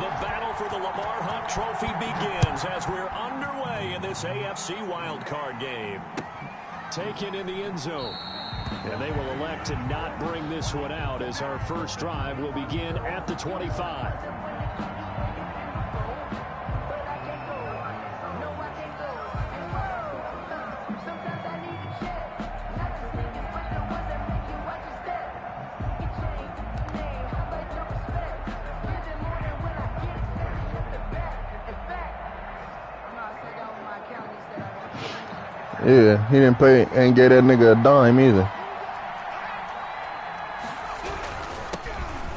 The battle for the Lamar Hunt Trophy begins as we're underway in this AFC wildcard game. Taken in the end zone. And they will elect to not bring this one out as our first drive will begin at the 25. Yeah, he didn't pay and gave that nigga a dime either.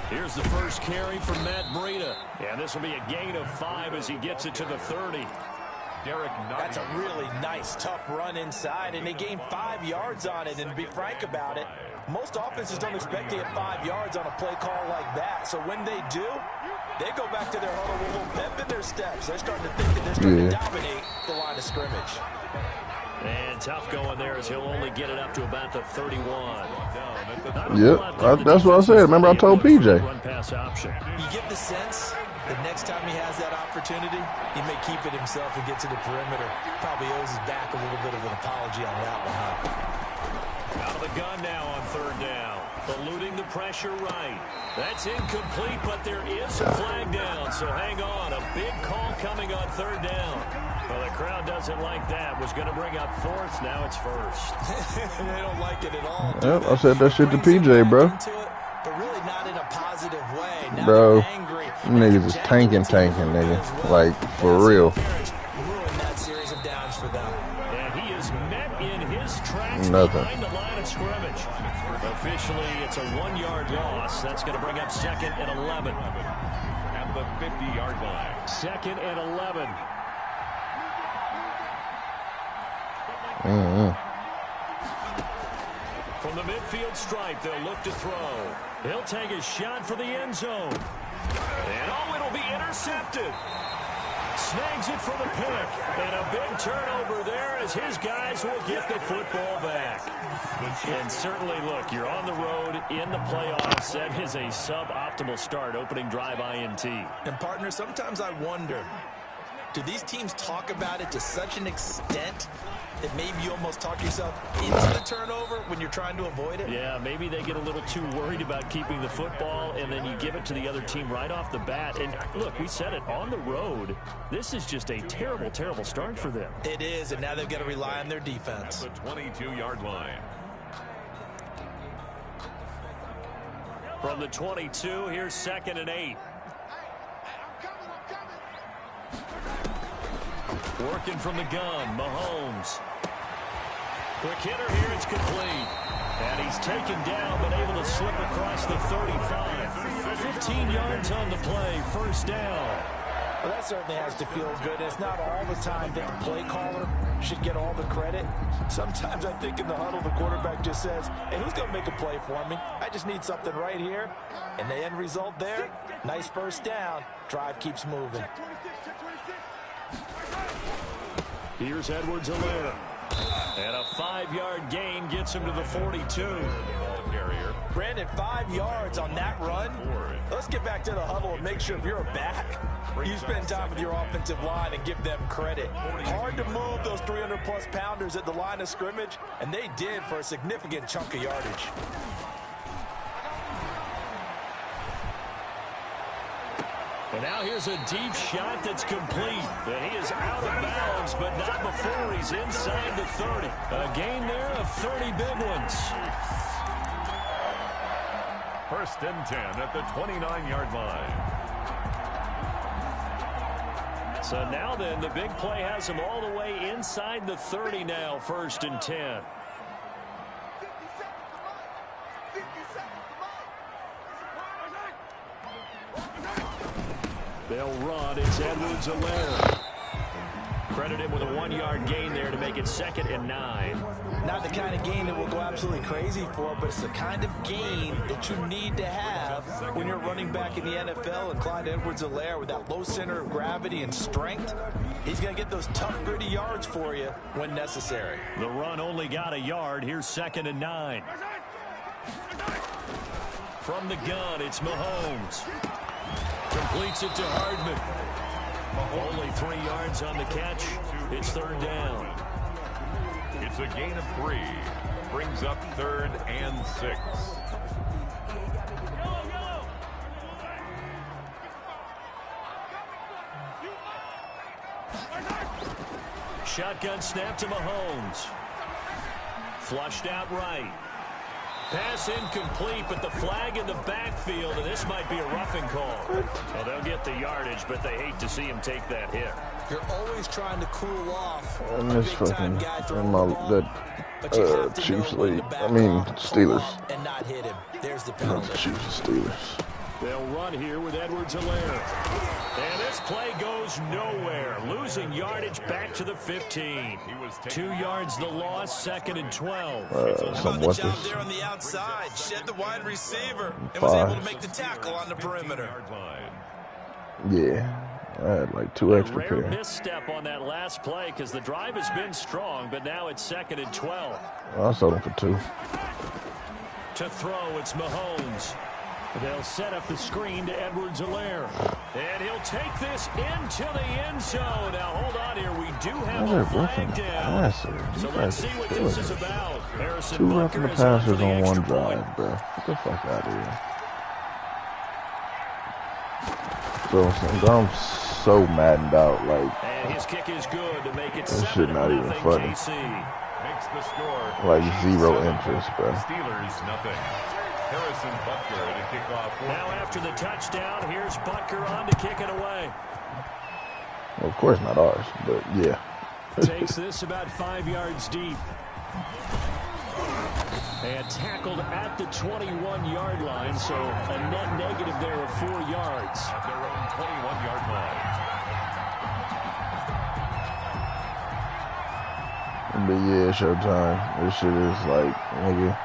Here's the first carry from Matt Breida. And this will be a gain of 5 as he gets it to the 30. That's a really nice, tough run inside, and they gained 5 yards on it. And to be frank about it, most offenses don't expect to get 5 yards on a play call like that. So when they do, they go back to their huddle with a little pep in their steps. They're starting to think that they're starting to dominate the line of scrimmage. And tough going there as he'll only get it up to about the 31. Yep, that's what I said. Remember I told PJ. You get the sense that next time he has that opportunity, he may keep it himself and get to the perimeter. Probably owes his back a little bit of an apology on that one, huh? Out of the gun now on third down. Eluding the pressure right. That's incomplete, but there is a flag down, so hang on. A big call coming on third down. Well, the crowd doesn't like that. Was going to bring up fourth. Now it's first. They don't like it at all. Yep, I said that shit to PJ, bro. But really not in a positive way. Now bro, angry. Niggas is tanking, nigga. Like, for real. Ruined that series of downs for them. And he is met in his tracks behind the line of scrimmage. Officially, it's a 1-yard loss. That's going to bring up 2nd and 11. At the 50-yard line. 2nd and 11. From the midfield stripe, they'll look to throw. He'll take a shot for the end zone. And it'll be intercepted. Snags it for the pick. And a big turnover there as his guys will get the football back. And certainly, look, you're on the road in the playoffs. That is a suboptimal start, opening drive INT. And, partner, sometimes I wonder, do these teams talk about it to such an extent that maybe you almost talk yourself into the turnover when you're trying to avoid it? Yeah, maybe they get a little too worried about keeping the football, and then you give it to the other team right off the bat. And, look, we said it, on the road, this is just a terrible, terrible start for them. It is, and now they've got to rely on their defense. At the 22-yard line. From the 22, here's 2nd and 8. Working from the gun, Mahomes. Quick hitter here, it's complete. And he's taken down, but able to slip across the 35. 15 yards on the play, first down. Well, that certainly has to feel good. It's not all the time that the play caller should get all the credit. Sometimes I think in the huddle, the quarterback just says, hey, who's going to make a play for me? I just need something right here. And the end result there, nice first down. Drive keeps moving. Here's Edwards-Helaire. And a 5-yard gain gets him to the 42. Brandon, 5 yards on that run. Let's get back to the huddle and make sure if you're a back, you spend time with your offensive line and give them credit. Hard to move those 300-plus pounders at the line of scrimmage, and they did for a significant chunk of yardage. And now here's a deep shot that's complete. And he is out of bounds, but not before he's inside the 30. A gain there of 30 big ones. 1st and 10 at the 29-yard line. So now then, the big play has him all the way inside the 30 now, 1st and 10. They'll run. It's Edwards-Helaire. Credit him with a 1-yard gain there to make it 2nd and 9. Not the kind of gain that we'll go absolutely crazy for, but it's the kind of gain that you need to have when you're running back in the NFL. And Clyde Edwards-Helaire, with that low center of gravity and strength, he's going to get those tough, gritty yards for you when necessary. The run only got a yard. Here's 2nd and 9. From the gun, it's Mahomes. Completes it to Hardman. Only 3 yards on the catch. It's third down. It's a gain of 3. Brings up 3rd and 6. Shotgun snap to Mahomes. Flushed out right. Pass incomplete, but the flag in the backfield, and this might be a roughing call. Well, they'll get the yardage, but they hate to see him take that hit. You're always trying to cool off And a this big-time fucking guy in throwing my the ball, but you have to Chiefs know when league. to back I mean off, Steelers. pull up, and not hit him. There's the Not penalty. the Chiefs, the Steelers. They'll run here with Edwards-Helaire. And this play goes nowhere. Losing yardage back to the 15. 2 yards the loss, 2nd and 12. Some The job weapons. there on the outside. Shed the wide receiver and was able to make the tackle on the perimeter. Yeah, I had like 2 extra Rare pairs. misstep on that last play because the drive has been strong, but now it's 2nd and 12. I sold them for 2. To throw, it's Mahomes. They'll set up the screen to Edwards-Helaire. And he'll take this into the end zone. Now, hold on here. We do have a flag down. So let's see what this is about. Harrison 2 roughing Butker the is on for passers the on extra one point. drive, bro. Get the fuck out of here. So I'm so maddened out. Like, And his kick is good to make it this shit not even 7-0 funny. KC. Makes the score. Like 0 interest, bro. Steelers nothing. Harrison Butker to kick off. Now after the touchdown, here's Butker on to kick it away. Well, of course not ours, but yeah. Takes this about 5 yards deep. And tackled at the 21-yard line, so a net negative there of 4 yards. At their own 21-yard line. But yeah, showtime. This shit is like, nigga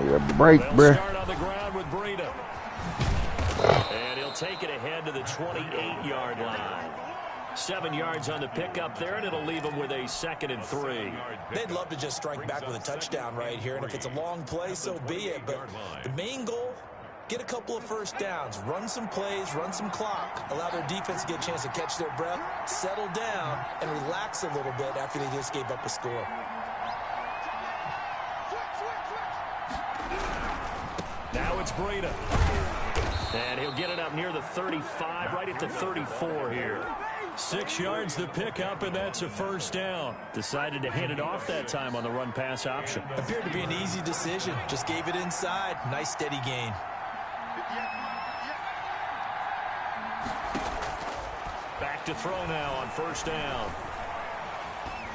need a break, They'll bruh. start on the ground with Breida. And he'll take it ahead to the 28-yard line. 7 yards on the pickup there, and it'll leave them with a 2nd and 3. They'd love to just strike back with a touchdown right here, and if it's a long play, so be it. But the main goal, get a couple of first downs, run some plays, run some clock, allow their defense to get a chance to catch their breath, settle down, and relax a little bit after they just gave up a score. Now it's Breida. And he'll get it up near the 35, right at the 34 here. 6 yards the pickup, and that's a first down. Decided to hand it off that time on the run-pass option. Appeared to be an easy decision. Just gave it inside. Nice steady gain. Back to throw now on first down.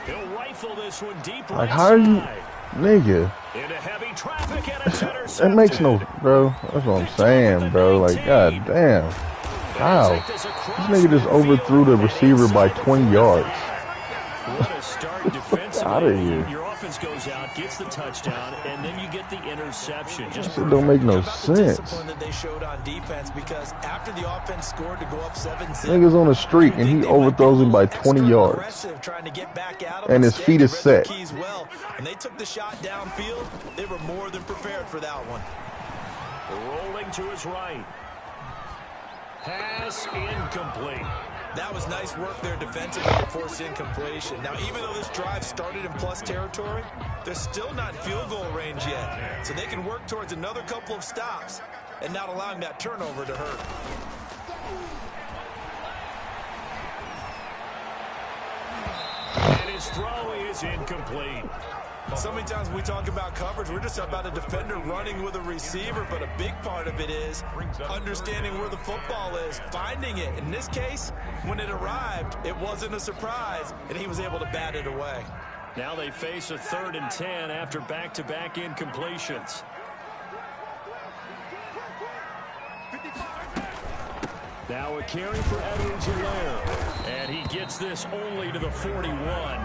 He'll rifle this one deep right Like, how are you, side. nigga? Into heavy traffic, and it's intercepted. That makes no, bro. That's what I'm saying, bro. Like, god damn. How? This nigga just overthrew the receiver by 20 yards. What a start defensively. Outta here. Your offense goes out, gets the touchdown, and then you get the interception. Just It don't make no About the sense. discipline that they showed on defense, because after the offense scored to go up 7-0, Nigga's on a streak and he overthrows him by 20 yards. aggressive, trying to get back at him And his stay feet is and read their set. keys well. And they took the shot downfield. They were more than prepared for that one. rolling to his right. Pass incomplete. That was nice work there defensively to force incompletion. Now, even though this drive started in plus territory, they're still not in field goal range yet. So they can work towards another couple of stops and not allowing that turnover to hurt. And his throw is incomplete. So many times when we talk about coverage, we're just about a defender running with a receiver, but a big part of it is understanding where the football is, finding it. In this case, when it arrived, it wasn't a surprise, and he was able to bat it away. Now they face a 3rd and 10 after back-to-back incompletions. Now a carry for Edwards-Helaire. And he gets this only to the 41.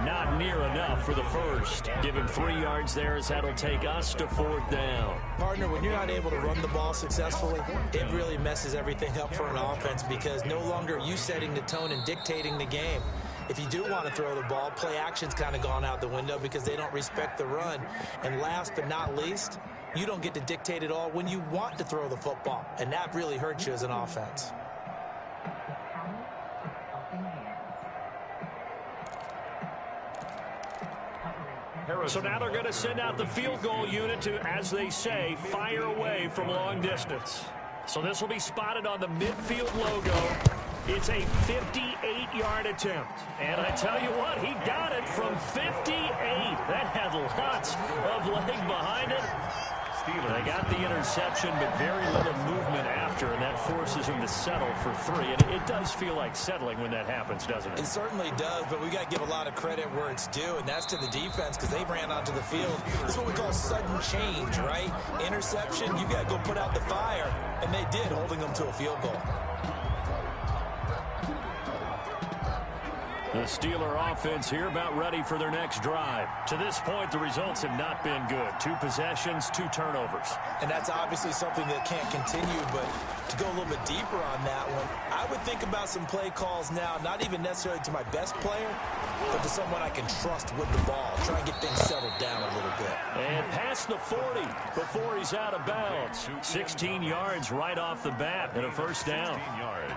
Not near enough for the first. Give him 3 yards there, as that'll take us to 4th down. Partner, when you're not able to run the ball successfully, it really messes everything up for an offense, because no longer are you setting the tone and dictating the game. If you do want to throw the ball, play action's kind of gone out the window because they don't respect the run. And last but not least, you don't get to dictate it all when you want to throw the football. And that really hurts you as an offense. So now they're going to send out the field goal unit to, as they say, fire away from long distance. So this will be spotted on the midfield logo. It's a 58-yard attempt. And I tell you what, he got it from 58. That had lots of leg behind it. They got the interception, but very little movement after, and that forces him to settle for 3. And it does feel like settling when that happens, doesn't it? It certainly does, but we got to give a lot of credit where it's due, and that's to the defense because they ran onto the field. This is what we call sudden change, right? Interception, you got to go put out the fire, and they did, holding them to a field goal. The Steeler offense here about ready for their next drive. To this point, the results have not been good. 2 possessions, 2 turnovers. And that's obviously something that can't continue, but to go a little bit deeper on that one, I would think about some play calls now, not even necessarily to my best player, but to someone I can trust with the ball. Try and get things settled down a little bit. And past the 40 before he's out of bounds. 16 yards right off the bat and a first down.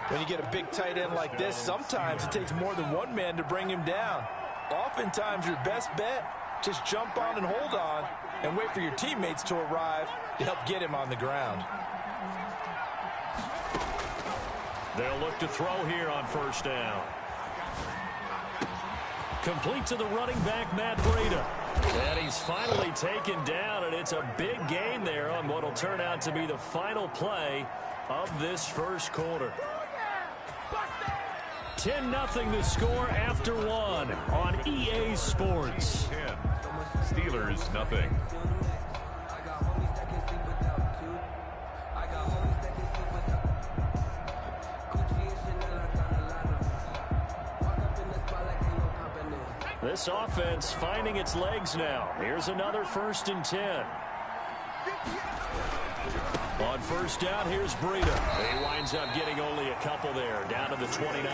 When you get a big tight end like this, sometimes it takes more than one man to bring him down. Oftentimes, your best bet, just jump on and hold on and wait for your teammates to arrive to help get him on the ground. They'll look to throw here on first down. Complete to the running back, Matt Breida. And he's finally taken down, and it's a big gain there on what will turn out to be the final play of this first quarter. 10-0 the score after 1 on EA Sports. 10. Steelers, nothing. This offense finding its legs now. Here's another 1st and 10. On first down, here's Breida. He winds up getting only a couple there, down to the 29.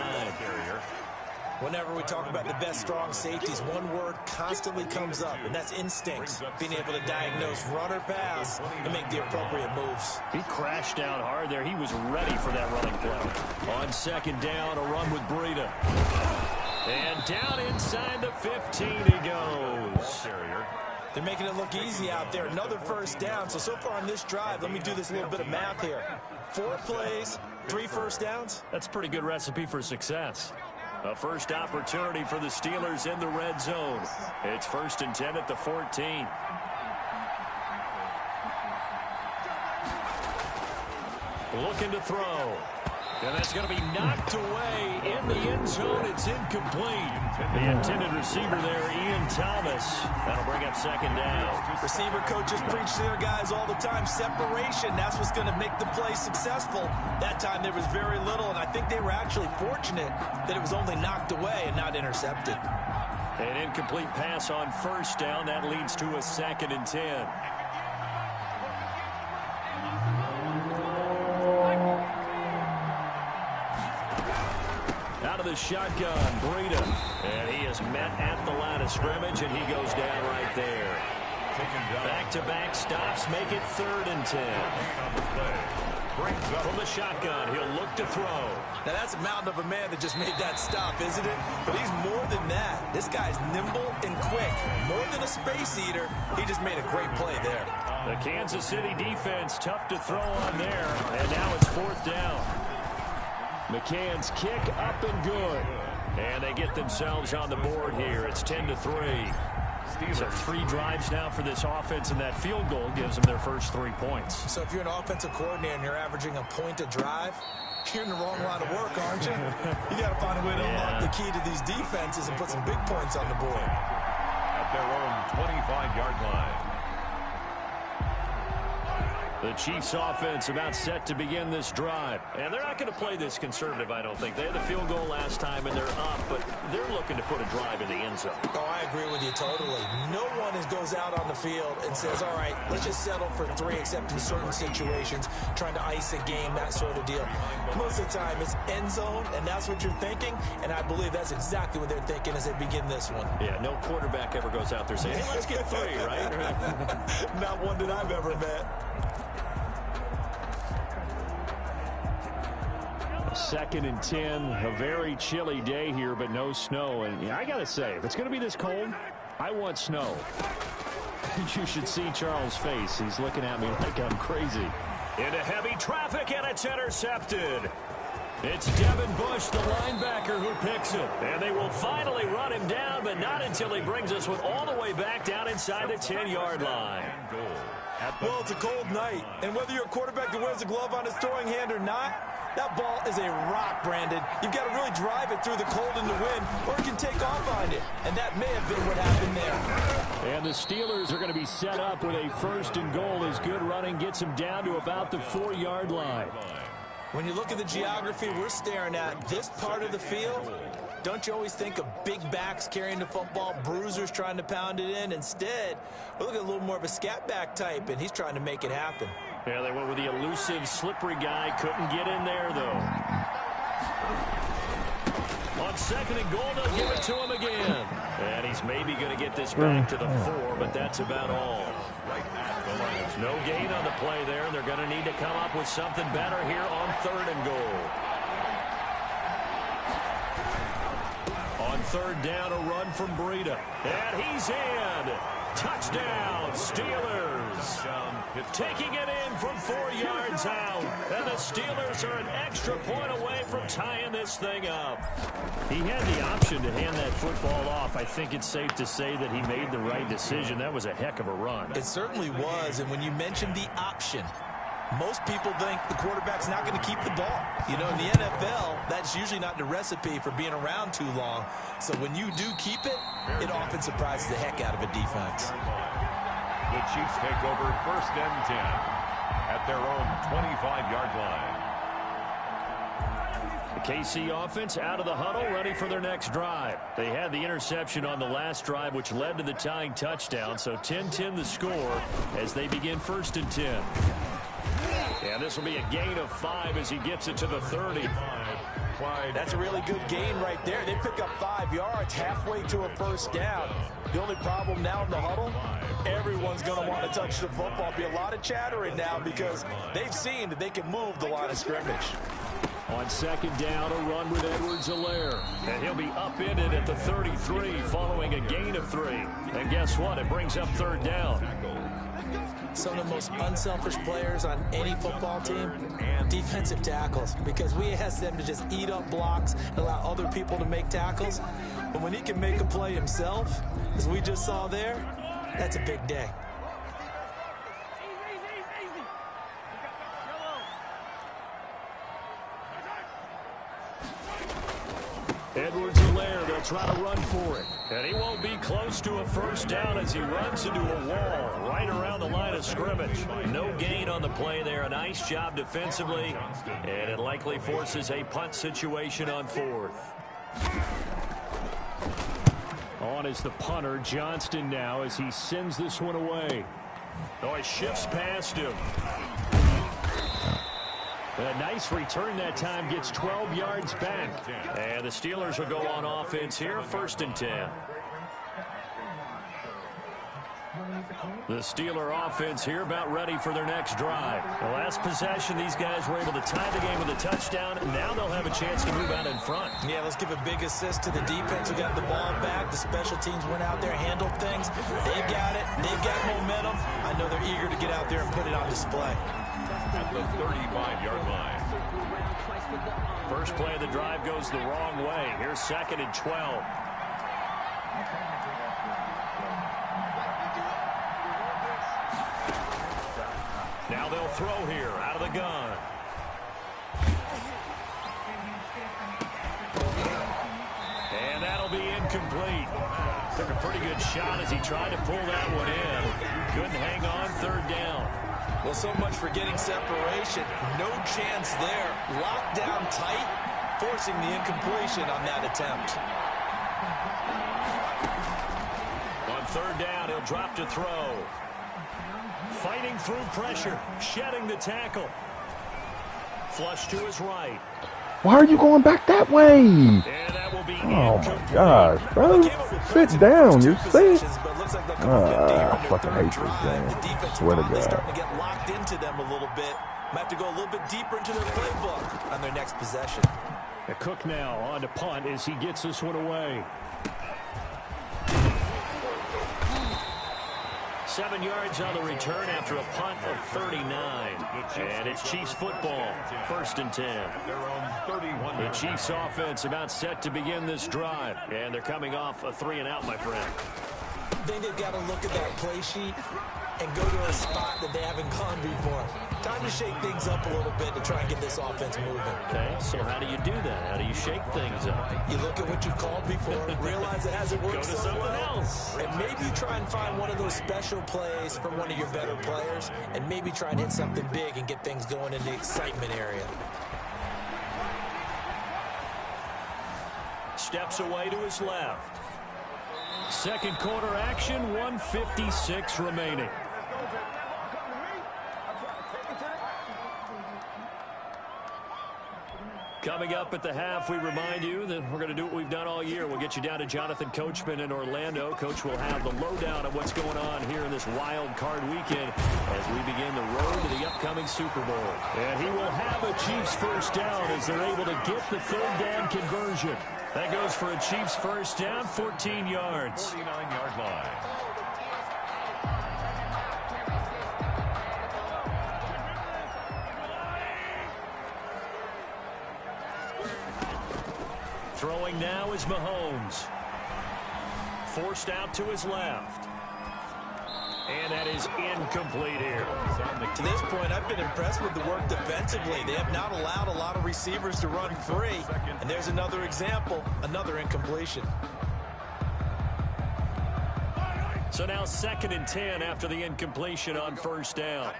Whenever we talk about the best strong safeties, one word constantly comes up, and that's instincts. Being able to diagnose run or pass and make the appropriate moves. He crashed down hard there. He was ready for that running play. On second down, a run with Breida. And down inside the 15 he goes. They're making it look easy out there. Another first down. So far on this drive, let me do this little bit of math here. 4 plays, 3 first downs. That's a pretty good recipe for success. A first opportunity for the Steelers in the red zone. It's 1st and 10 at the 14. Looking to throw. And that's going to be knocked away in the end zone. It's incomplete. The intended receiver there, Ian Thomas. That'll bring up 2nd down. Receiver coaches preach to their guys all the time. Separation, that's what's going to make the play successful. That time there was very little, and I think they were actually fortunate that it was only knocked away and not intercepted. An incomplete pass on first down. That leads to a 2nd and 10. Out of the shotgun, Breida. And he is met at the line of scrimmage, and he goes down right there. Back-to-back stops make it 3rd and 10. From the shotgun, he'll look to throw. Now that's a mountain of a man that just made that stop, isn't it? But he's more than that. This guy's nimble and quick. More than a space eater, he just made a great play there. The Kansas City defense tough to throw on there, and now it's 4th down. McCann's kick up and good. And they get themselves on the board here. It's 10-3. So 3 drives now for this offense, and that field goal gives them their first 3 points. So if you're an offensive coordinator and you're averaging a point a drive, you're in the wrong line of work, aren't you? You got to find a way to unlock the key to these defenses and put some big points on the board. At their own 25-yard line. The Chiefs offense about set to begin this drive. And they're not going to play this conservative, I don't think. They had the field goal last time, and they're up, but they're looking to put a drive in the end zone. Oh, I agree with you totally. No one goes out on the field and says, all right, let's just settle for 3, except in certain situations, trying to ice a game, that sort of deal. Most of the time, it's end zone, and that's what you're thinking, and I believe that's exactly what they're thinking as they begin this one. Yeah, no quarterback ever goes out there saying, hey, let's get 3, right? Not one that I've ever met. 2nd and 10, a very chilly day here, but no snow. And yeah, I got to say, if it's going to be this cold, I want snow. You should see Charles' face. He's looking at me like I'm crazy. Into heavy traffic, and it's intercepted. It's Devin Bush, the linebacker, who picks it. And they will finally run him down, but not until he brings us all the way back down inside the 10-yard line. Well, it's a cold night, and whether you're a quarterback that wears a glove on his throwing hand or not, that ball is a rock, Brandon. You've got to really drive it through the cold and the wind, or it can take off on it. And that may have been what happened there. And the Steelers are going to be set up with a 1st and goal as good running gets them down to about the 4-yard line. When you look at the geography we're staring at, this part of the field, don't you always think of big backs carrying the football, bruisers trying to pound it in? Instead, we're looking at a little more of a scat back type, and he's trying to make it happen. Yeah, they went with the elusive, slippery guy. Couldn't get in there, though. On 2nd and goal, they'll give it to him again. And he's maybe going to get this back to the 4, but that's about all. No gain on the play there, and they're going to need to come up with something better here on 3rd and goal. On 3rd down, a run from Breida. And he's in. Touchdown, Steelers. Taking it in from 4 yards out. And the Steelers are an extra point away from tying this thing up. He had the option to hand that football off. I think it's safe to say that he made the right decision. That was a heck of a run. It certainly was. And when you mentioned the option, most people think the quarterback's not going to keep the ball. You know, in the NFL, that's usually not the recipe for being around too long. So when you do keep it, it often surprises the heck out of a defense. The Chiefs take over 1st and 10 at their own 25-yard line. The KC offense out of the huddle, ready for their next drive. They had the interception on the last drive, which led to the tying touchdown. So 10-10 the score as they begin 1st and 10. And this will be a gain of 5 as he gets it to the 30. That's a really good gain right there. They pick up 5 yards halfway to a 1st down. The only problem now in the huddle, everyone's going to want to touch the football. Be a lot of chattering now because they've seen that they can move the line of scrimmage. On 2nd down, a run with Edwards-Helaire. And he'll be upended at the 33 following a gain of 3. And guess what? It brings up 3rd down. Some of the most unselfish players on any football team, defensive tackles, because we ask them to just eat up blocks and allow other people to make tackles. But when he can make a play himself, as we just saw there, that's a big day. Edwards-Helaire, they'll try to run for it. And he won't be close to a 1st down as he runs into a wall right around the line of scrimmage. No gain on the play there. A nice job defensively. And it likely forces a punt situation on 4th. On is the punter, Johnston now, as he sends this one away. Oh, he shifts past him. A nice return that time, gets 12 yards back. And the Steelers will go on offense here, 1st and 10. The Steeler offense here about ready for their next drive. The last possession, these guys were able to tie the game with a touchdown, and now they'll have a chance to move out in front. Yeah, let's give a big assist to the defense who got the ball back. The special teams went out there, handled things. They've got it. They've got momentum. I know they're eager to get out there and put it on display. At the 35-yard line. First play of the drive goes the wrong way. Here's 2nd and 12. Now they'll throw here out of the gun. And that'll be incomplete. Took a pretty good shot as he tried to pull that one in. Couldn't hang on, 3rd down. Well, so much for getting separation. No chance there. Locked down tight, forcing the incompletion on that attempt. On 3rd down, he'll drop to throw. Fighting through pressure, shedding the tackle. Flush to his right. Why are you going back that way? And that will be oh my gosh, bro. Sit down. You're safe. I fucking hate this game. Swear to God. Starting to get locked into them a little bit. Might have to go a little bit deeper into their playbook on their next possession. Cook now on to punt as he gets this one away. 7 yards on the return after a punt of 39. And it's Chiefs football, 1st and 10. The Chiefs offense about set to begin this drive. And they're coming off a 3-and-out, my friend. I think they've got to look at that play sheet and go to a spot that they haven't gone before. Time to shake things up a little bit to try and get this offense moving. Okay, so how do you do that? How do you shake things up? You look at what you called before, realize it hasn't worked Go to so something well, else. and maybe try and find one of those special plays from one of your better players, and maybe try and hit something big and get things going in the excitement area. Steps away to his left. Second quarter action, 1:56 remaining. Coming up at the half, we remind you that we're going to do what we've done all year. We'll get you down to Jonathan Coachman in Orlando. Coach will have the lowdown of what's going on here in this wild card weekend as we begin the road to the upcoming Super Bowl. And he will have a Chiefs first down as they're able to get the third down conversion. That goes for a Chiefs first down, 14 yards. 49-yard line. Throwing now is Mahomes. Forced out to his left. And that is incomplete here. To this point, I've been impressed with the work defensively. They have not allowed a lot of receivers to run free. And there's another example, another incompletion. So now 2nd and 10 after the incompletion on first down.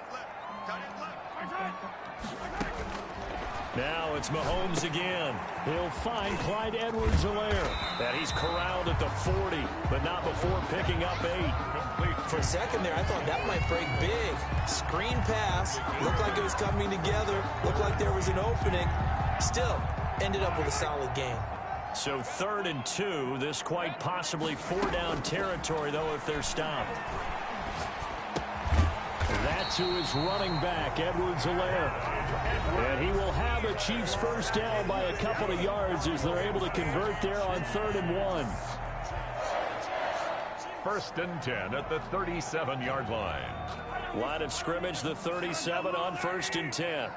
Now it's Mahomes again. He'll find Clyde Edwards-Helaire. And he's corralled at the 40, but not before picking up 8. For a second there, I thought that might break big. Screen pass. Looked like it was coming together. Looked like there was an opening. Still, ended up with a solid game. So 3rd and 2. This quite possibly 4-down territory, though, if they're stopped. That's who is running back, Edwards-Helaire. And he will have a Chiefs first down by a couple of yards as they're able to convert there on 3rd and 1. 1st and 10 at the 37-yard line. Line of scrimmage, the 37 on 1st and 10.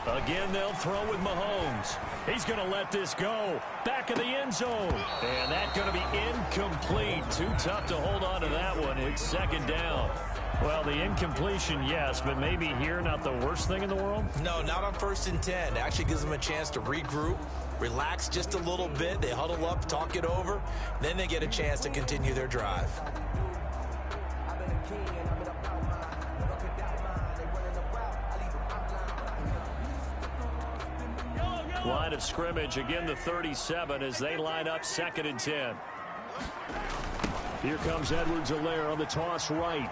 Again, they'll throw with Mahomes. He's going to let this go. Back of the end zone. And that's going to be incomplete. Too tough to hold on to that one. It's 2nd down. Well, the incompletion, yes, but maybe here not the worst thing in the world? No, not on 1st and 10. It actually gives them a chance to regroup, relax just a little bit. They huddle up, talk it over. Then they get a chance to continue their drive. Line of scrimmage, again the 37 as they line up 2nd and 10. Here comes Edwards-Helaire on the toss right.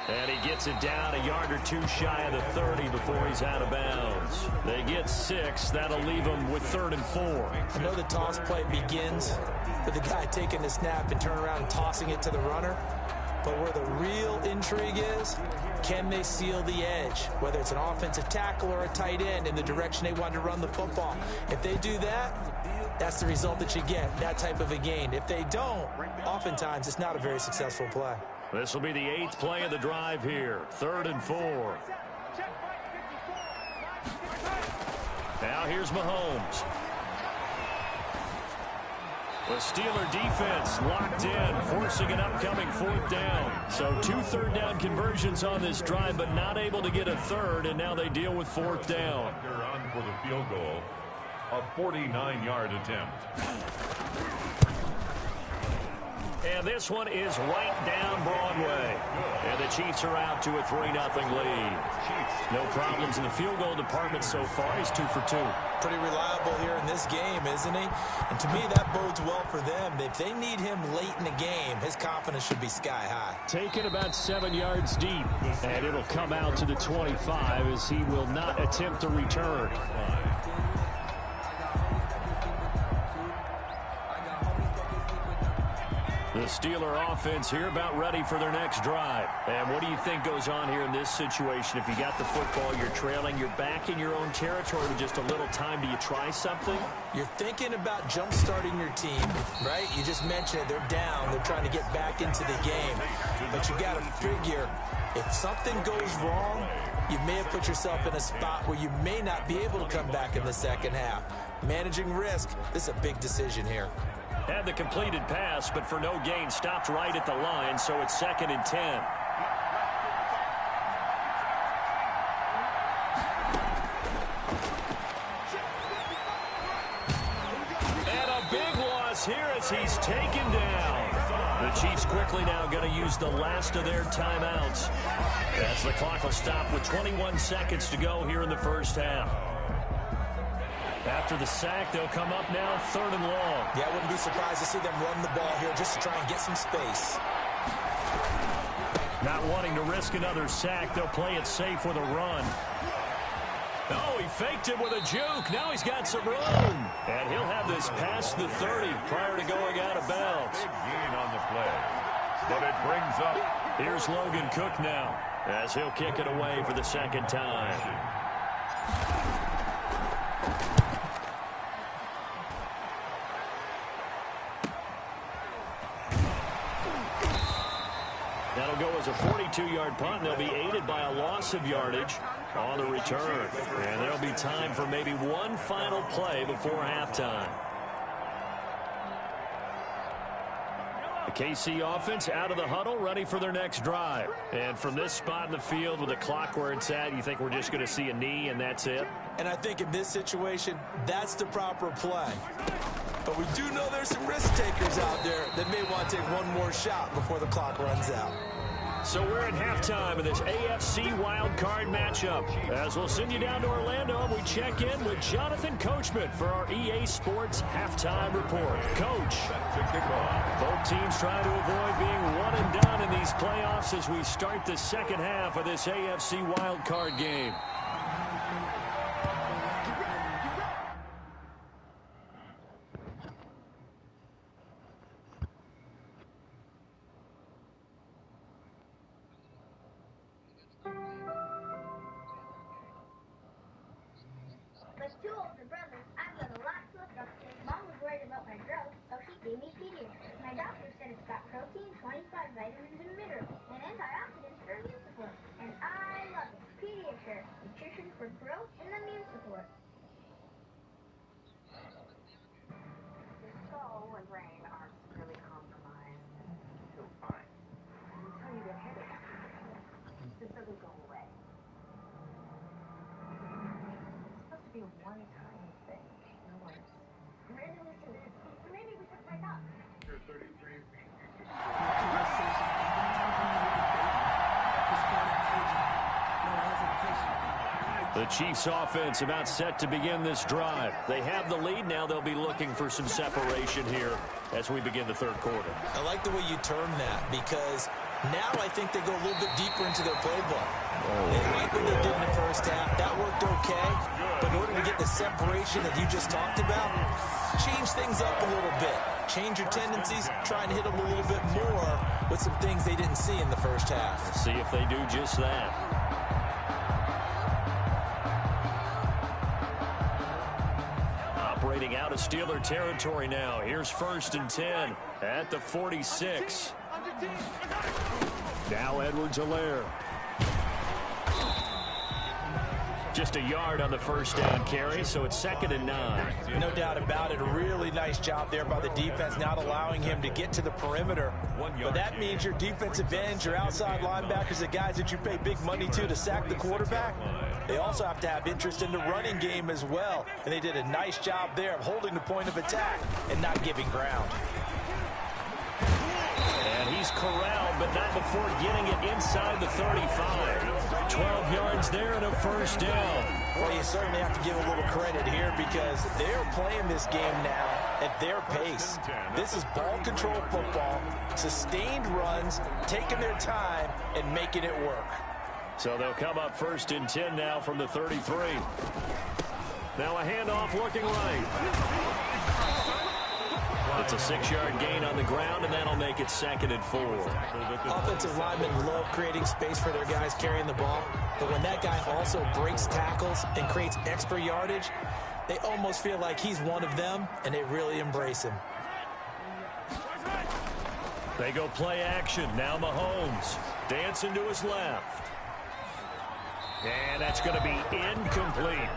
And he gets it down a yard or two shy of the 30 before he's out of bounds. They get 6. That'll leave them with 3rd and 4. I know the toss play begins with the guy taking the snap and turn around and tossing it to the runner. But where the real intrigue is, can they seal the edge, whether it's an offensive tackle or a tight end in the direction they want to run the football? If they do that, that's the result that you get, that type of a gain. If they don't, oftentimes it's not a very successful play. This will be the 8th play of the drive here. 3rd and 4. Now here's Mahomes. The Steeler defense locked in, forcing an upcoming 4th down. So 2 third-down conversions on this drive, but not able to get a 3rd, and now they deal with 4th down. They're on for the field goal, a 49-yard attempt. And this one is right down Broadway. And the Chiefs are out to a 3-0 lead. No problems in the field goal department so far. He's 2 for 2. Pretty reliable here in this game, isn't he? And to me, that bodes well for them. If they need him late in the game, his confidence should be sky high. Taken about 7 yards deep. And it'll come out to the 25 as he will not attempt to return. The The Steeler offense here about ready for their next drive. And what do you think goes on here in this situation? If you got the football, you're trailing, you're back in your own territory with just a little time. Do you try something? You're thinking about jump-starting your team, right? You just mentioned it. They're down. They're trying to get back into the game. But you got to figure, if something goes wrong, you may have put yourself in a spot where you may not be able to come back in the second half. Managing risk, this is a big decision here. Had the completed pass, but for no gain, stopped right at the line, so it's 2nd and 10. And a big loss here as he's taken down. The Chiefs quickly now going to use the last of their timeouts, as the clock will stop with 21 seconds to go here in the first half. After the sack, they'll come up now 3rd and long. Yeah, I wouldn't be surprised to see them run the ball here just to try and get some space. Not wanting to risk another sack, they'll play it safe with a run. Oh, he faked it with a juke. Now he's got some room. And he'll have this past the 30 prior to going out of bounds. Big gain on the play, but it brings up. Here's Logan Cook now, as he'll kick it away for the 2nd time. That'll go as a 42-yard punt, and they'll be aided by a loss of yardage on the return. And there'll be time for maybe one final play before halftime. The KC offense out of the huddle, ready for their next drive. And from this spot in the field with the clock where it's at, you think we're just going to see a knee and that's it? And I think in this situation, that's the proper play. But we do know there's some risk takers out there that may want to take one more shot before the clock runs out. So we're at halftime of this AFC Wild Card matchup. As we'll send you down to Orlando, we check in with Jonathan Coachman for our EA Sports Halftime Report. Coach, both teams trying to avoid being one and done in these playoffs as we start the second half of this AFC Wild Card game. The Chiefs offense about set to begin this drive. They have the lead. Now they'll be looking for some separation here as we begin the third quarter. I like the way you term that, because now I think they go a little bit deeper into their playbook. They like what they did in the first half. That worked okay. But in order to get the separation that you just talked about, change things up a little bit. Change your tendencies, try and hit them a little bit more with some things they didn't see in the first half. Let's see if they do just that. Operating out of Steeler territory now. Here's 1st and 10 at the 46. Now Edwards-Helaire. Just a yard on the first down carry, so it's 2nd and 9. No doubt about it. A really nice job there by the defense, not allowing him to get to the perimeter. But that means your defensive ends, your outside linebackers, the guys that you pay big money to sack the quarterback, they also have to have interest in the running game as well. And they did a nice job there of holding the point of attack and not giving ground. And he's corralled, but not before getting it inside the 35. 12 yards there and a first down. Well, you certainly have to give a little credit here because they're playing this game now at their pace. This is ball control football, sustained runs, taking their time and making it work. So they'll come up 1st and 10 now from the 33. Now a handoff looking right. It's a 6-yard gain on the ground, and that'll make it 2nd and 4. Offensive linemen love creating space for their guys carrying the ball, but when that guy also breaks tackles and creates extra yardage, they almost feel like he's one of them, and they really embrace him. They go play action. Now Mahomes dancing to his left. And that's going to be incomplete.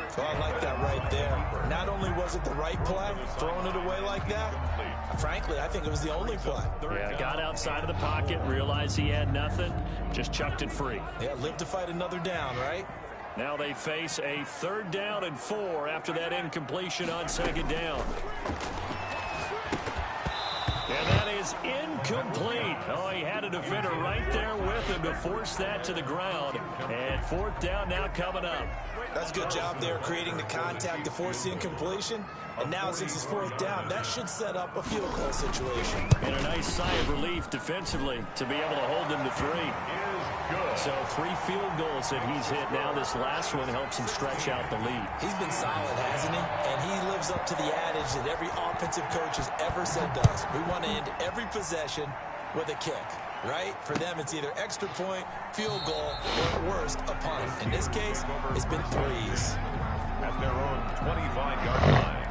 So I like that right there. Not only was it the right play, throwing it away like that, frankly, I think it was the only play. Yeah, got outside of the pocket, realized he had nothing, just chucked it free. Yeah, live to fight another down, right? Now they face a 3rd down and 4 after that incompletion on 2nd down. And that is incomplete. Oh, he had a defender right there with him to force that to the ground. And 4th down now coming up. That's a good job there, creating the contact to force the incompletion. And now since it's 4th down, that should set up a field goal situation. And a nice sigh of relief defensively to be able to hold them to 3. So 3 field goals that he's hit now. This last one helps him stretch out the lead. He's been solid, hasn't he? And he lives up to the adage that every offensive coach has ever said to us. We want to end every possession with a kick, right? For them, it's either extra point, field goal, or at worst, a punt. In this case, it's been 3s. At their own 25-yard line.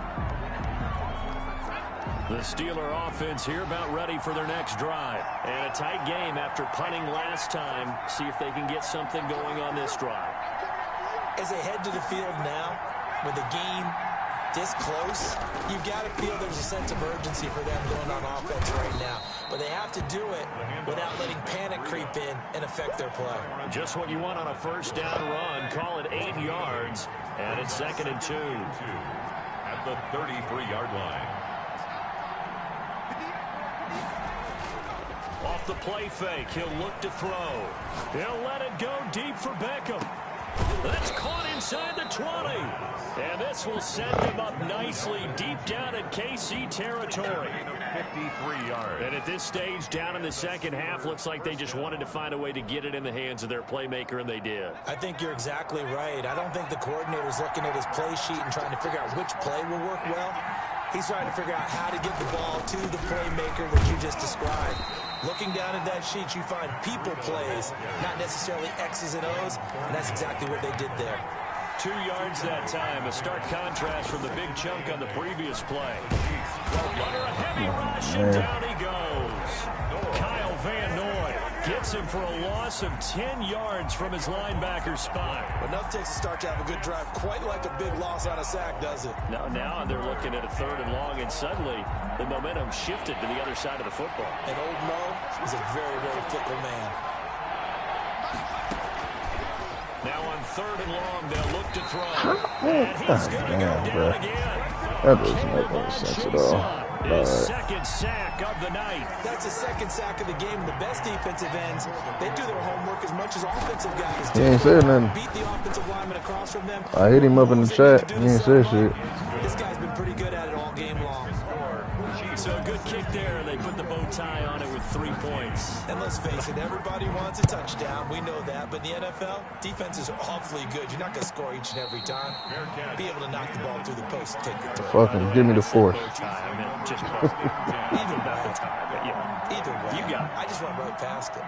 The Steeler offense here about ready for their next drive. And a tight game after punting last time. See if they can get something going on this drive. As they head to the field now, with the game this close, you've got to feel there's a sense of urgency for them going on offense right now. But they have to do it without letting panic creep in and affect their play. Just what you want on a 1st down run. Call it 8 yards. And it's 2nd and 2. At the 33-yard line. Off the play fake, he'll look to throw. He'll let it go deep for Beckham. That's caught inside the 20. And this will set them up nicely deep down in KC territory. 53 yards. And at this stage, down in the 2nd half, looks like they just wanted to find a way to get it in the hands of their playmaker, and they did. I think you're exactly right. I don't think the coordinator's looking at his play sheet and trying to figure out which play will work well. He's trying to figure out how to get the ball to the playmaker that you just described. Looking down at that sheet, you find people plays, not necessarily X's and O's, and that's exactly what they did there. 2 yards that time, a stark contrast from the big chunk on the previous play. Under a heavy rush, and down he goes. Kyle Van Noy gets him for a loss of 10 yards from his linebacker spot. But nothing takes a start to have a good drive, quite like a big loss on a sack, does it? Now they're looking at a 3rd and long, and suddenly the momentum shifted to the other side of the football. And old Mo is a very, very fickle man. Now on 3rd and long, they'll look to throw. And he's going to go down again. That doesn't make any sense at all. His 2nd sack of the night. That's the 2nd sack of the game. The best defensive ends, they do their homework as much as offensive guys do. He ain't said nothing. Beat the offensive lineman across from them. I hit him up in the chat. He ain't said shit. This guy's been pretty good at it all game long. So a good kick there. They put the bow tie on it with 3 points. And let's face it, everybody wants a touchdown. We know that. But in the NFL, defenses are awfully good. You're not going to score each and every time. Be able to knock the ball through the post and take the throw. Fucking give me the 4th. Either way. Either way. You got it. I just went right past it.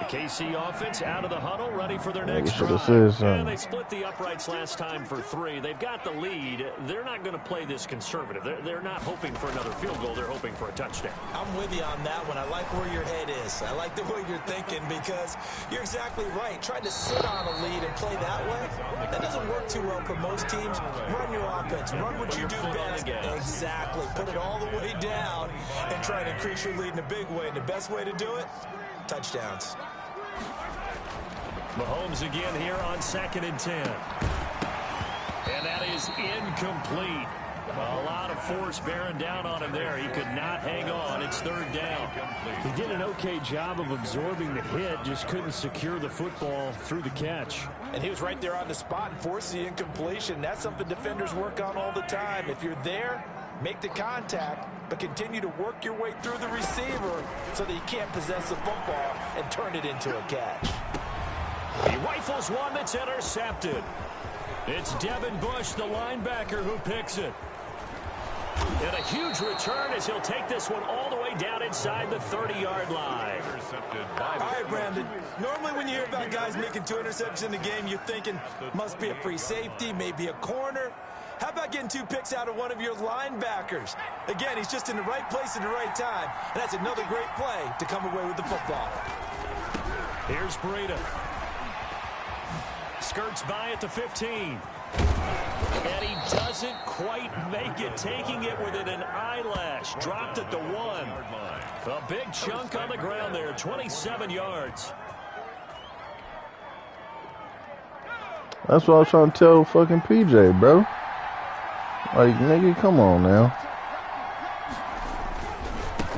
The KC offense out of the huddle, ready for their next should have drive. said something. And they split the uprights last time for 3. They've got the lead. They're not going to play this conservative. They're not hoping for another field goal. They're hoping for a touchdown. I'm with you on that one. I like where your head is. I like the way you're thinking because you're exactly right. Trying to sit on a lead and play that way, that doesn't work too well for most teams. Run your offense. Run what you do best. Exactly. Put it all the way down and try to increase your lead in a big way. And the best way to do it, touchdowns. Mahomes again here on 2nd and 10. And that is incomplete. A lot of force bearing down on him there. He could not hang on. It's 3rd down. He did an okay job of absorbing the hit, just couldn't secure the football through the catch. And he was right there on the spot and forced the incompletion. That's something defenders work on all the time. If you're there, make the contact, but continue to work your way through the receiver so that you can't possess the football and turn it into a catch. He rifles one that's intercepted. It's Devin Bush, the linebacker, who picks it. And a huge return as he'll take this one all the way down inside the 30-yard line. All right, Brandon. Normally when you hear about guys making 2 interceptions in the game, you're thinking must be a free safety, maybe a corner. How about getting 2 picks out of one of your linebackers? Again, he's just in the right place at the right time. And that's another great play to come away with the football. Here's Breida. Skirts by at the 15. And he doesn't quite make it, taking it within an eyelash. Dropped at the 1. A big chunk on the ground there, 27 yards. That's what I was trying to tell fucking PJ, bro. Like, nigga, come on now.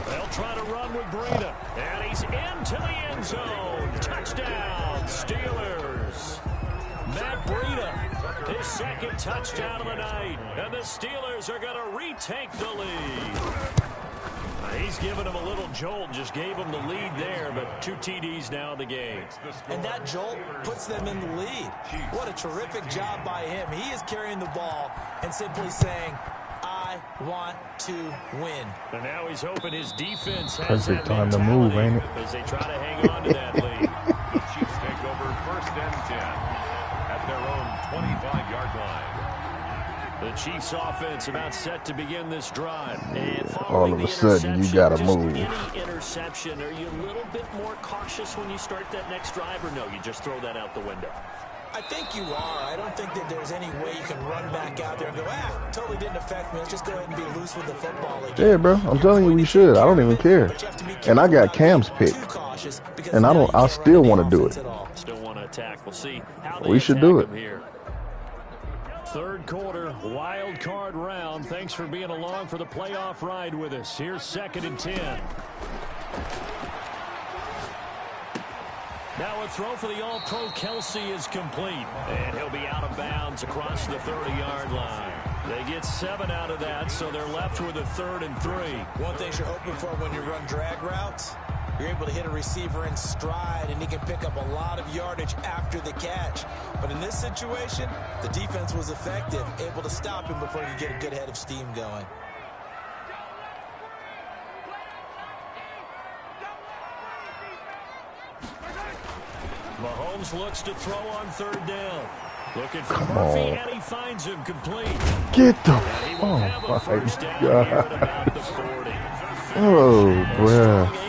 They'll try to run with Breida. And he's into the end zone. Touchdown, Steelers. Matt Breida, his second touchdown of the night. And the Steelers are going to retake the lead. He's given him a little jolt, just gave him the lead there, but 2 TDs now in the game. And that jolt puts them in the lead. What a terrific job by him. He is carrying the ball and simply saying, I want to win. And now he's hoping his defense has Perfect that time to move, mentality ain't it? as they try to hang on to that lead. The Chiefs take over 1st and 10 at their own 25-yard line. The Chiefs offense about set to begin this drive. And All of a sudden, you got to move. Any interception, are you a little bit more cautious when you start that next drive, or no, you just throw that out the window? I think you are. I don't think that there's any way you can run back out there and go, totally didn't affect me. Let's just go ahead and be loose with the football again. Yeah, bro. I'm telling you, we should. I don't even care. And I got Cam's pick. And I still want to do it. Still want to attack. We'll see how We should do it. here. Third quarter, wild card round. Thanks for being along for the playoff ride with us. Here's 2nd and 10. Now a throw for the All-Pro Kelsey is complete. And he'll be out of bounds across the 30-yard line. They get 7 out of that, so they're left with a 3rd and 3. One thing you're hoping for when you run drag routes, you're able to hit a receiver in stride, and he can pick up a lot of yardage after the catch. But in this situation, the defense was effective, able to stop him before he could get a good head of steam going. Mahomes looks to throw on 3rd down. Looking for Murphy, and he finds him complete. Get the Oh, my God. Oh, bruh.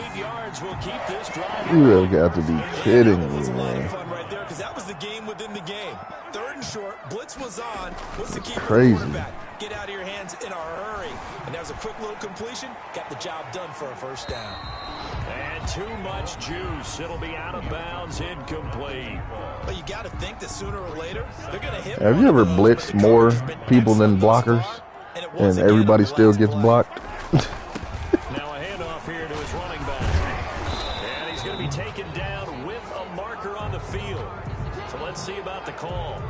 You have got to be kidding me, man. Fun right there, because that was the game within the game. 3rd and short, blitz was on. What's the key for the Crazy. quarterback? Get out of your hands in a hurry. And that was a quick little completion. Got the job done for a 1st down. And too much juice. It'll be out of bounds, incomplete. But you got to think that sooner or later, they're going to hit. Have you ever blitzed more people than blockers? And everybody still gets blocked? Now a handoff here to his running back. And he's going to be taken down with a marker on the field. So let's see about the call.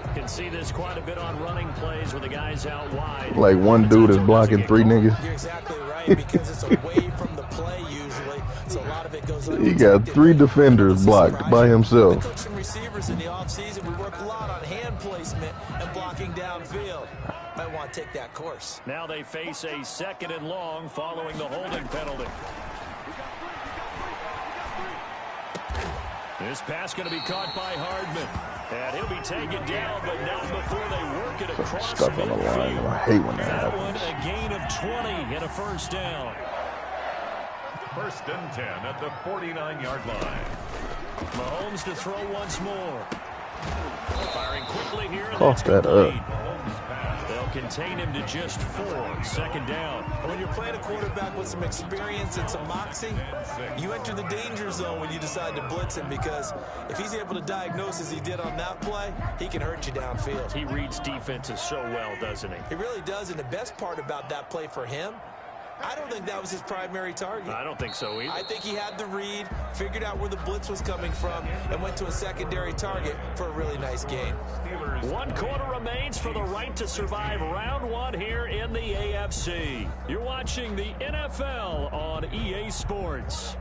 You can see this quite a bit on running plays where the guy's out wide. Like one dude is blocking 3 niggas. You're exactly right, because it's away from the play usually. So a lot of it goes He got 3 defenders blocked by I himself. coach some receivers in the offseason. We work a lot on hand placement and blocking downfield. Might want to take that course. Now they face a 2nd and long following the holding penalty. This pass going to be caught by Hardman. And he'll be taken down, but not before they work it across Stuck on the line. I hate when that That one, happens. a gain of 20 and a 1st down. 1st and 10 at the 49-yard line. Mahomes to throw once more. Firing quickly here. And Cough that's that up. complete. They'll contain him to just 4. 2nd down. When you're playing a quarterback with some experience and some moxie, you enter the danger zone when you decide to blitz him, because if he's able to diagnose as he did on that play, he can hurt you downfield. He reads defenses so well, doesn't he? He really does, and the best part about that play for him, I don't think that was his primary target. I don't think so either. I think he had the read, figured out where the blitz was coming from, and went to a secondary target for a really nice gain. 1 quarter remains for the right to survive round 1 here in the AFC. You're watching the NFL on EA Sports.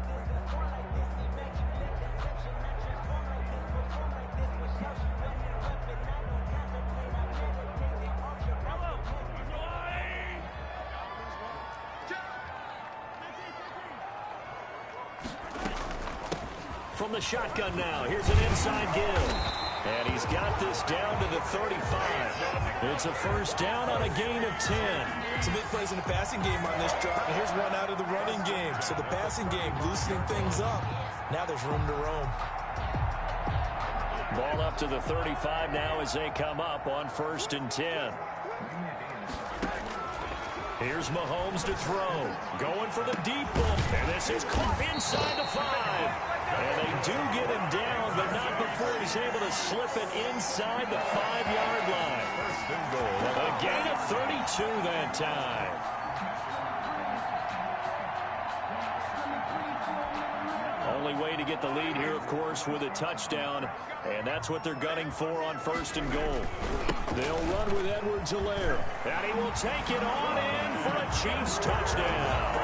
from the shotgun now. Here's an inside give. And he's got this down to the 35. It's a first down on a gain of 10. Some big plays in the passing game on this drive. And here's one out of the running game. So the passing game loosening things up. Now there's room to roam. Ball up to the 35 now as they come up on 1st and 10. Here's Mahomes to throw. Going for the deep ball. And this is caught inside the 5. And they do get him down, but not before he's able to slip it inside the 5-yard line. A gain of 32 that time. Only way to get the lead here, of course, with a touchdown. And that's what they're gunning for on 1st and goal. They'll run with Edwards-Helaire. And he will take it on in for a Chiefs touchdown.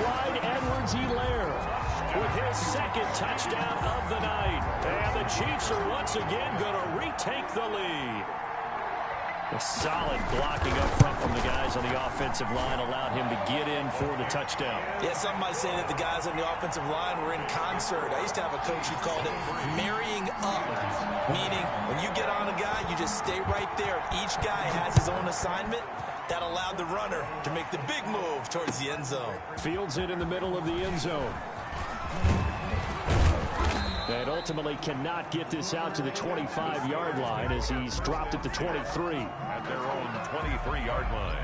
Clyde Edwards-Helaire with his 2nd touchdown of the night. And the Chiefs are once again going to retake the lead. A solid blocking up front from the guys on the offensive line allowed him to get in for the touchdown. Yeah, some might say that the guys on the offensive line were in concert. I used to have a coach who called it marrying up, meaning when you get on a guy, you just stay right there. Each guy has his own assignment. That allowed the runner to make the big move towards the end zone. Fields it in the middle of the end zone. And ultimately cannot get this out to the 25-yard line as he's dropped at the 23. At their own 23-yard line.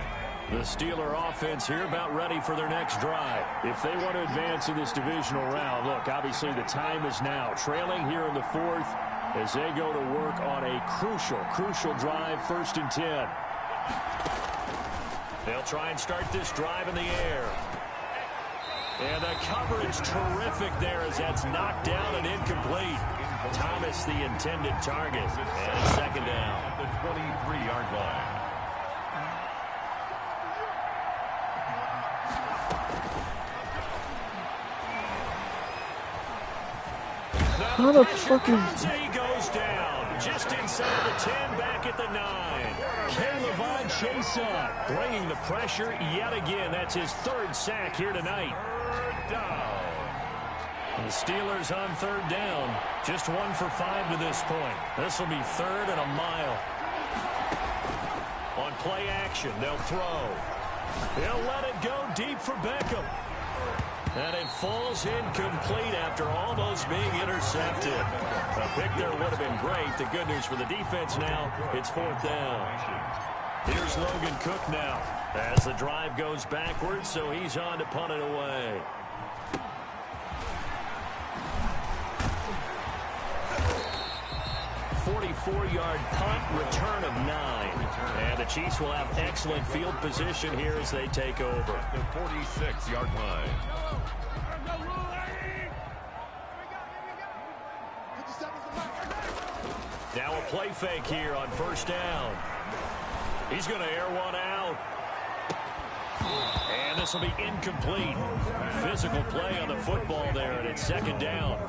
The Steeler offense here about ready for their next drive. If they want to advance in this divisional round, look, obviously the time is now. Trailing here in the 4th as they go to work on a crucial drive, 1st and 10. They'll try and start this drive in the air. And the coverage terrific there as that's knocked down and incomplete. Thomas the intended target. And 2nd down. At the 23-yard line. How the fuck is... He goes down. Just inside the 10, back at the 9. K'Lavon Chaisson bringing the pressure yet again. That's his 3rd sack here tonight. Down. The Steelers on 3rd down. Just 1 for 5 to this point. This will be 3rd and a mile. On play action, they'll throw. They'll let it go deep for Beckham. And it falls incomplete after almost being intercepted. A pick there would have been great. The good news for the defense now, it's 4th down. Here's Logan Cook now as the drive goes backwards, so he's on to punt it away. Four-yard punt, return of 9. And the Chiefs will have excellent field position here as they take over. The 46-yard line. Now a play fake here on 1st down. He's going to air one out. And this will be incomplete. Physical play on the football there, and it's 2nd down.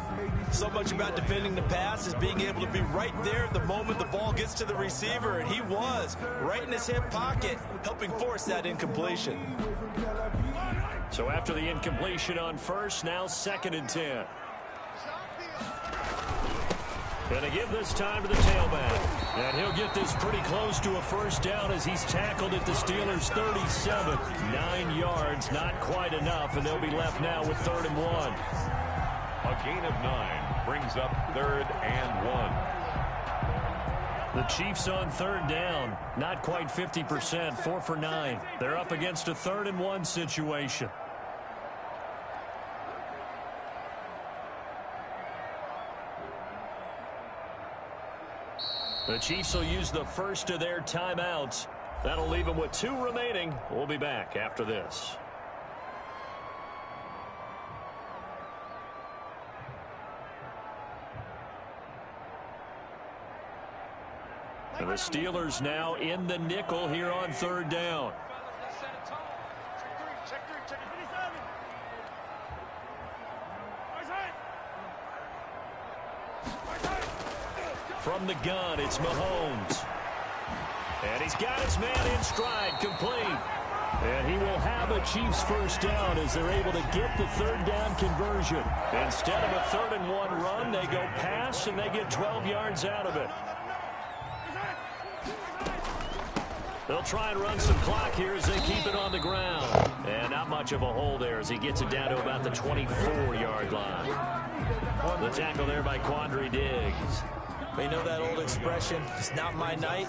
So much about defending the pass is being able to be right there at the moment the ball gets to the receiver, and he was right in his hip pocket, helping force that incompletion. So after the incompletion on 1st, now 2nd and 10. Going to give this time to the tailback. And he'll get this pretty close to a 1st down as he's tackled at the Steelers' 37. 9 yards, not quite enough, and they'll be left now with 3rd and 1. A gain of 9 brings up 3rd and 1. The Chiefs on 3rd down. Not quite 50%, 4 for 9. They're up against a 3rd and 1 situation. The Chiefs will use the first of their timeouts. That'll leave them with 2 remaining. We'll be back after this. And the Steelers now in the nickel here on 3rd down. From the gun, it's Mahomes. And he's got his man in stride, complete. And he will have a Chiefs first down as they're able to get the third down conversion. Instead of a 3rd-and-1 run, they go pass, and they get 12 yards out of it. They'll try and run some clock here as they keep it on the ground. And not much of a hole there as he gets it down to about the 24-yard line. The tackle there by Quandre Diggs. You know that old expression, it's not my night.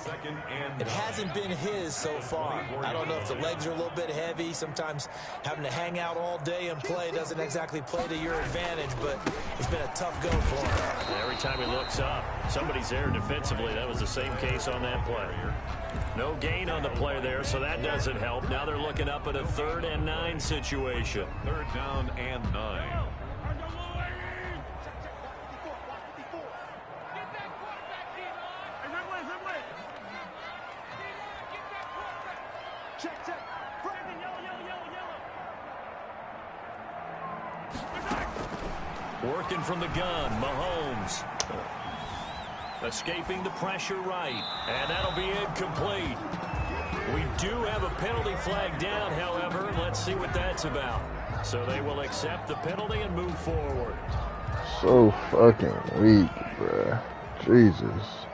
It hasn't been his so far. I don't know if the legs are a little bit heavy. Sometimes having to hang out all day and play doesn't exactly play to your advantage, but it's been a tough go for him. Every time he looks up, somebody's there defensively. That was the same case on that play. No gain on the play there, so that doesn't help. Now they're looking up at a 3rd-and-9 situation. 3rd down and 9. Working from the gun, Mahomes. Escaping the pressure right. And that'll be incomplete. We do have a penalty flag down, however. Let's see what that's about. So they will accept the penalty and move forward. So fucking weak, bruh. Jesus.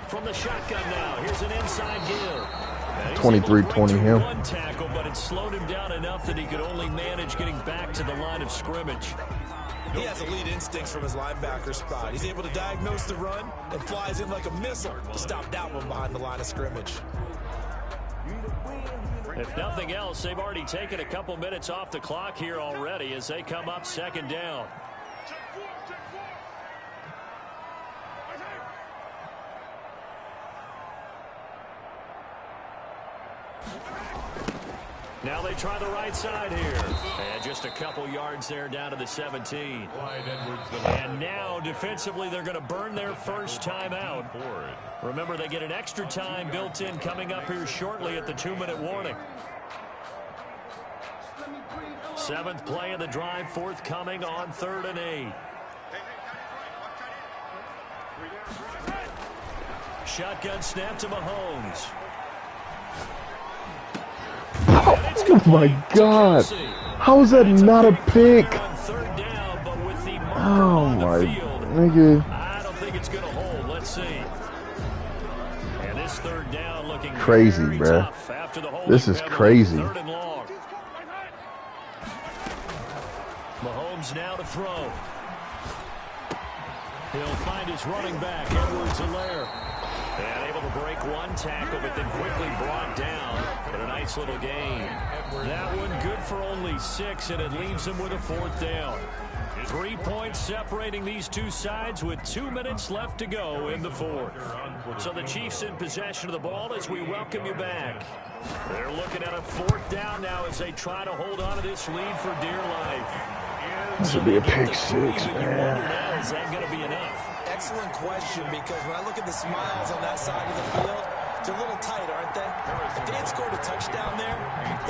From the shotgun now, here's an inside give. 23-20 him. One tackle, but it slowed him down enough that he could only manage getting back to the line of scrimmage. He has elite instincts from his linebacker spot. He's able to diagnose the run and flies in like a missile to stop that one behind the line of scrimmage. If nothing else, they've already taken a couple minutes off the clock here already as they come up 2nd down. Now they try the right side here. And just a couple yards there down to the 17. And now defensively they're going to burn their first time out. Remember, they get an extra time built in coming up here shortly at the 2-minute warning. 7th play of the drive forthcoming on 3rd and 8. Shotgun snap to Mahomes. Oh my God. How is that not a pick? Oh my nigga. I don't think it's going to hold. Let's see. And this 3rd down looking crazy, bruh. This is crazy. 3rd and long. Mahomes now to throw. He'll find his running back, Edwards-Helaire. And able to break one tackle, but then quickly brought down. But a nice little gain. That one good for only 6, and it leaves him with a 4th down. 3 points separating these two sides with 2 minutes left to go in the 4th. So the Chiefs in possession of the ball as we welcome you back. They're looking at a 4th down now as they try to hold on to this lead for dear life. This would be a pick 6, man. Is that going to be enough? Excellent question, because when I look at the smiles on that side of the field, they're a little tight, aren't they? If they had scored a touchdown there,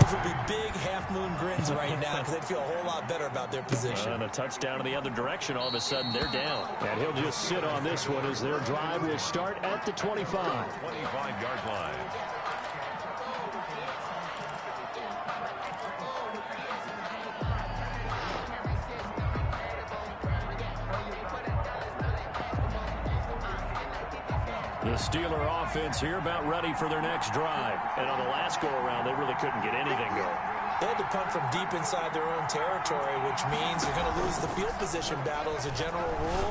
those would be big half-moon grins right now because they'd feel a whole lot better about their position. And a touchdown in the other direction, all of a sudden they're down. And he'll just sit on this one as their drive will start at the 25. 25-yard line. The Steeler offense here about ready for their next drive. And on the last go-around, they really couldn't get anything going. They had to punt from deep inside their own territory, which means you're going to lose the field position battle as a general rule.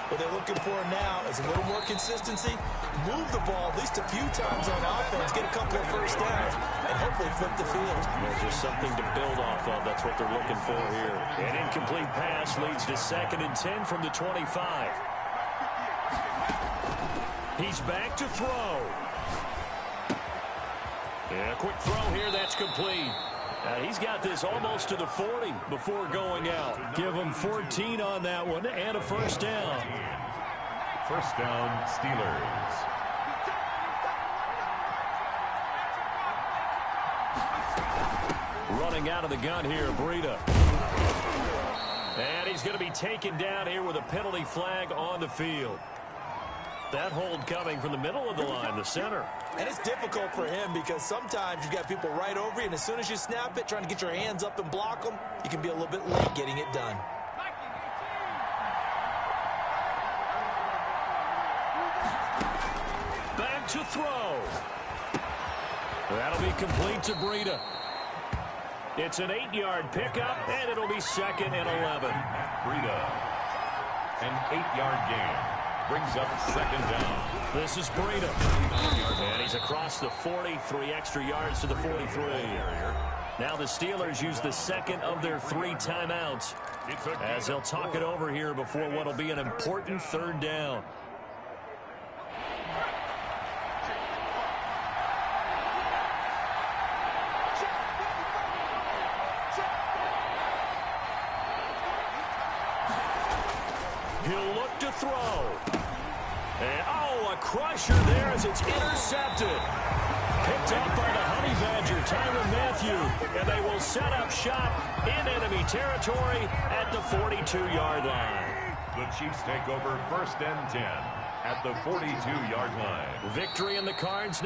What they're looking for now is a little more consistency, move the ball at least a few times on offense, get a couple of first downs, and hopefully flip the field. Well, just something to build off of. That's what they're looking for here. An incomplete pass leads to 2nd and 10 from the 25. He's back to throw. And a quick throw here, that's complete. He's got this almost to the 40 before going out. Give him 14 on that one and a first down. First down, Steelers. Running out of the gun here, Breida. And he's going to be taken down here with a penalty flag on the field. that hold coming from the middle of the line, the center. And it's difficult for him because sometimes you've got people right over you, and as soon as you snap it, trying to get your hands up and block them, you can be a little bit late getting it done. Back to throw. That'll be complete to Breida. It's an 8-yard pickup, and it'll be 2nd and 11. Breida. An 8-yard gain. Brings up 2nd down. This is Breida. And he's across the 40, 3 extra yards to the 43. Now the Steelers use the 2nd of their 3 timeouts as they'll talk it over here before what will be an important 3rd down. He'll look to throw. And, a crusher there as it's intercepted. Picked up by the Honey Badger, Tyrann Mathieu. And they will set up shop in enemy territory at the 42-yard line. The Chiefs take over 1st and 10 at the 42-yard line. Victory in the cards now.